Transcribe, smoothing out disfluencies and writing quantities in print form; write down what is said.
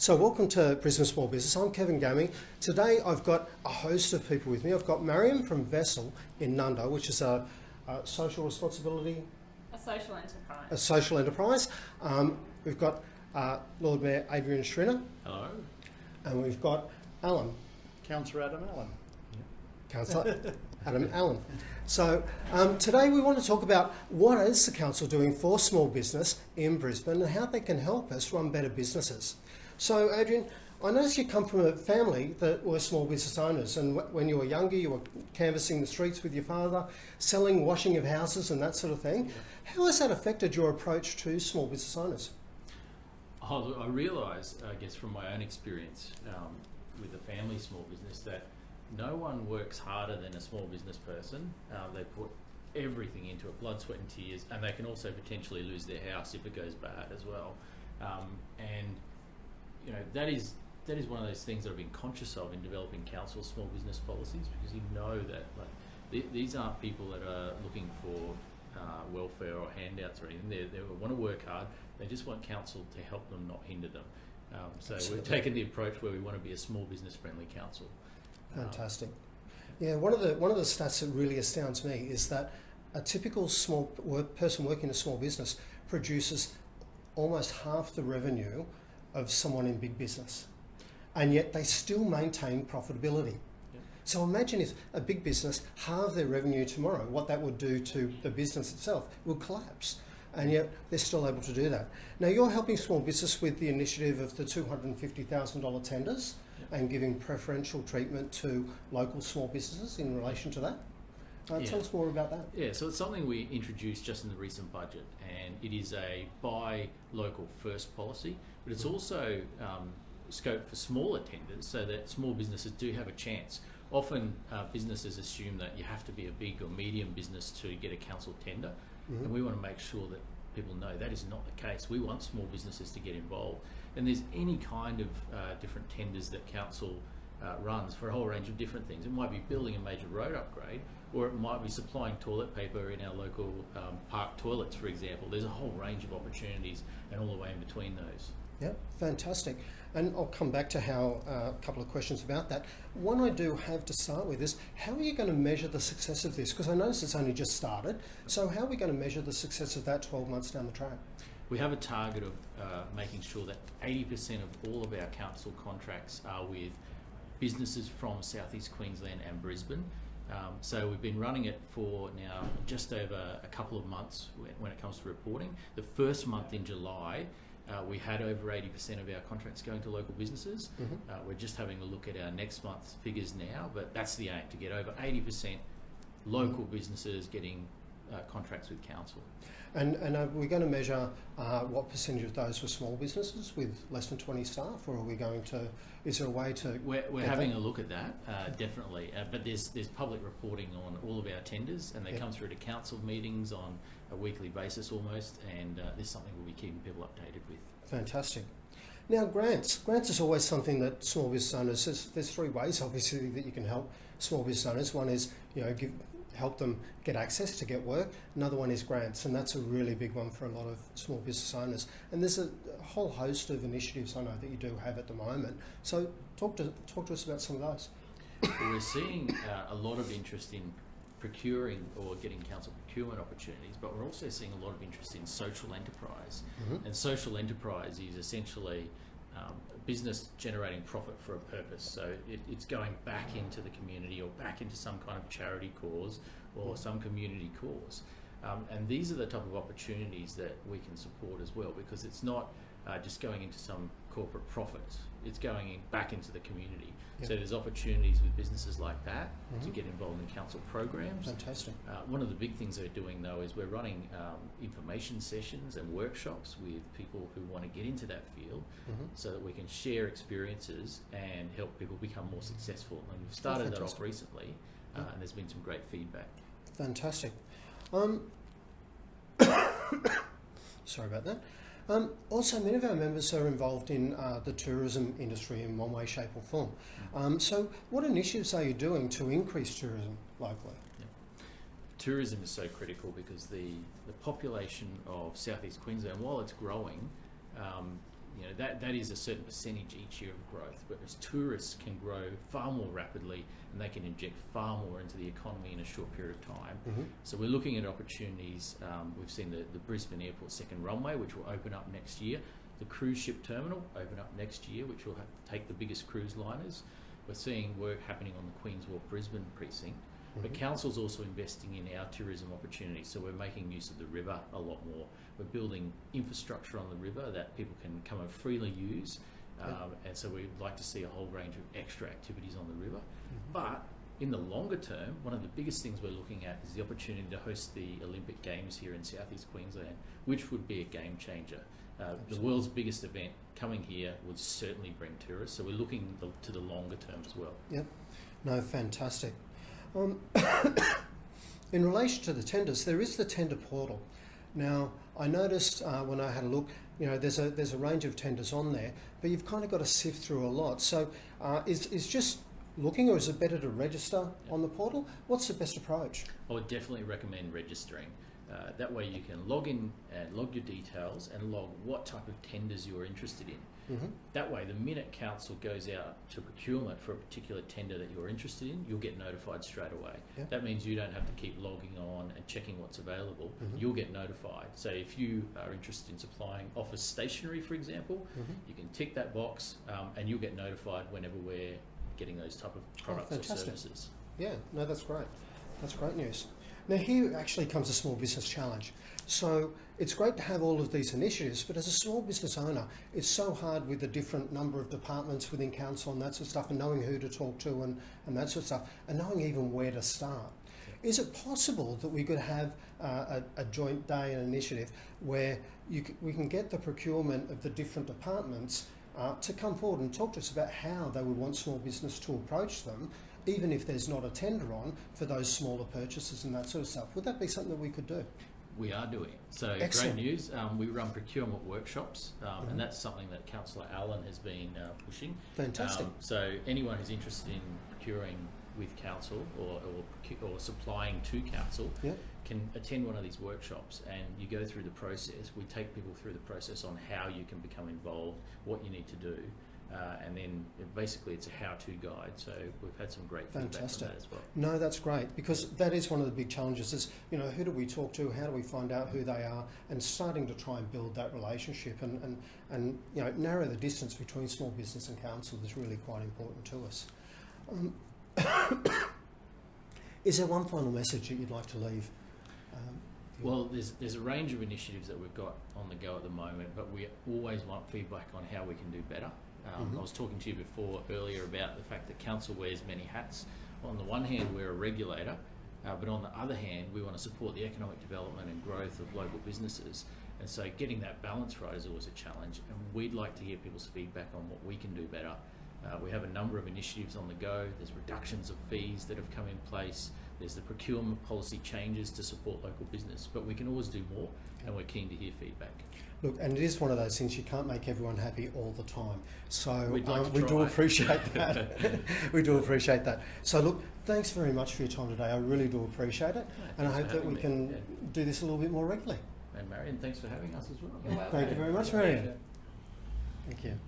So welcome to Brisbane Small Business. I'm Kevin Gammy. Today I've got a host of people with me. I've got Mariam from Vessel in Nunda, which is a social responsibility... A social enterprise. A social enterprise. We've got Lord Mayor Adrian Schrinner. Hello. And we've got Alan. Councillor Adam Allen. Councillor Adam Allen. So today we want to talk about what is the council doing for small business in Brisbane and how they can help us run better businesses. So Adrian, I noticed you come from a family that were small business owners, and when you were younger you were canvassing the streets with your father, selling washing of houses and that sort of thing. Yeah. How has that affected your approach to small business owners? Oh, I realise, I guess from my own experience with a family small business, that no one works harder than a small business person. They put everything into it, blood, sweat and tears, and they can also potentially lose their house if it goes bad as well. And you know, that is one of those things that I've been conscious of in developing council small business policies, because you know that these aren't people that are looking for welfare or handouts or anything. They want to work hard. They just want council to help them, not hinder them. So we've taken the approach where we want to be a small business friendly council. Fantastic. Yeah, one of the stats that really astounds me is that a typical person working in a small business produces almost half the revenue of someone in big business, and yet they still maintain profitability. Yep. So imagine if a big business halved their revenue tomorrow, what that would do to the business itself. It would collapse, and yet they're still able to do that. Now you're helping small business with the initiative of the $250,000 tenders. Yep. And giving preferential treatment to local small businesses in relation to that. Tell us more about that. Yeah, so it's something we introduced just in the recent budget, and it is a buy local first policy, but it's also scope for smaller tenders so that small businesses do have a chance. Often businesses assume that you have to be a big or medium business to get a council tender, and we want to make sure that people know that is not the case. We want small businesses to get involved, and there's any kind of different tenders that council runs for a whole range of different things. It might be building a major road upgrade, or it might be supplying toilet paper in our local park toilets, for example. There's a whole range of opportunities and all the way in between those. Yeah, fantastic. And I'll come back to how a couple of questions about that. One I do have to start with is, how are you going to measure the success of this? Because I notice it's only just started. So how are we going to measure the success of that 12 months down the track? We have a target of making sure that 80% of all of our council contracts are with businesses from South East Queensland and Brisbane. So we've been running it for now just over a couple of months when it comes to reporting. The first month in July, we had over 80% of our contracts going to local businesses. We're just having a look at our next month's figures now, but that's the aim, to get over 80% local businesses getting contracts with council. And are we going to measure what percentage of those were small businesses with less than 20 staff, or are we going to, is there a way to... We're having a look at that, definitely, but there's public reporting on all of our tenders, and they come through to council meetings on a weekly basis almost, and this is something we'll be keeping people updated with. Fantastic. Now grants. Grants is always something that small business owners, there's three ways obviously that you can help small business owners. One is, help them get access to get work. Another one is grants, and that's a really big one for a lot of small business owners. And there's a whole host of initiatives I know that you do have at the moment. So talk to us about some of those. Well, we're seeing a lot of interest in procuring or getting council procurement opportunities, but we're also seeing a lot of interest in social enterprise. And social enterprise is essentially a business generating profit for a purpose. So it's going back into the community or back into some kind of charity cause or some community cause. And these are the type of opportunities that we can support as well, because it's not just going into some corporate profits, it's going back into the community. Yep. So there's opportunities with businesses like that to get involved in council programs. Fantastic. One of the big things we're doing though is we're running information sessions and workshops with people who want to get into that field, so that we can share experiences and help people become more successful. And we've started that off recently, and there's been some great feedback. Fantastic. Sorry about that. Also, many of our members are involved in the tourism industry in one way, shape or form. So what initiatives are you doing to increase tourism locally? Yeah. Tourism is so critical because the population of South East Queensland, while it's growing, you know, that is a certain percentage each year of growth, whereas tourists can grow far more rapidly and they can inject far more into the economy in a short period of time. So we're looking at opportunities. We've seen the Brisbane Airport second runway, which will open up next year. The cruise ship terminal open up next year, which will take the biggest cruise liners. We're seeing work happening on the Queen's Wharf Brisbane precinct. But Council's also investing in our tourism opportunities, so we're making use of the river a lot more. We're building infrastructure on the river that people can come and freely use, and so we'd like to see a whole range of extra activities on the river. But in the longer term, one of the biggest things we're looking at is the opportunity to host the Olympic Games here in southeast Queensland, which would be a game changer. The world's biggest event coming here would certainly bring tourists, so we're looking to the longer term as well. Yep. No, fantastic. In relation to the tenders, there is the tender portal. Now, I noticed when I had a look, you know, there's a range of tenders on there, but you've kind of got to sift through a lot. So, is just looking, or is it better to register on the portal? What's the best approach? I would definitely recommend registering. That way you can log in and log your details and log what type of tenders you're interested in. That way, the minute council goes out to procurement for a particular tender that you're interested in, you'll get notified straight away. That means you don't have to keep logging on and checking what's available. You'll get notified. So if you are interested in supplying office stationery, for example, you can tick that box and you'll get notified whenever we're getting those type of products or services. Yeah, no, that's great. That's great news. Now here actually comes a small business challenge. So it's great to have all of these initiatives, but as a small business owner, it's so hard with the different number of departments within council and that sort of stuff, and knowing who to talk to and that sort of stuff, and knowing even where to start. Is it possible that we could have a joint day and initiative where we can get the procurement of the different departments to come forward and talk to us about how they would want small business to approach them, even if there's not a tender on for those smaller purchases and that sort of stuff? Would that be something that we could do? We are doing it. So Excellent. Great news. We run procurement workshops, and that's something that Councillor Allen has been pushing. Fantastic. So anyone who's interested in procuring with council or supplying to council can attend one of these workshops, and you go through the process. We take people through the process on how you can become involved, what you need to do. And then basically it's a how-to guide. So we've had some great feedback on that as well. No, that's great, because that is one of the big challenges is, you know, who do we talk to, how do we find out who they are, and starting to try and build that relationship and you know, narrow the distance between small business and council is really quite important to us. Is there one final message that you'd like to leave? Well, there's a range of initiatives that we've got on the go at the moment, but we always want feedback on how we can do better. I was talking to you earlier about the fact that council wears many hats. On the one hand, we're a regulator, but on the other hand, we want to support the economic development and growth of local businesses. And so getting that balance right is always a challenge, and we'd like to hear people's feedback on what we can do better. We have a number of initiatives on the go. There's reductions of fees that have come in place. There's the procurement policy changes to support local business, but we can always do more, and we're keen to hear feedback. Look, and it is one of those things, you can't make everyone happy all the time. So we do appreciate that. We do appreciate that. So look, thanks very much for your time today. I really do appreciate it. And I hope that we can do this a little bit more regularly. And Marion, thanks for having us as well. Thank you very much, Marion. Thank you.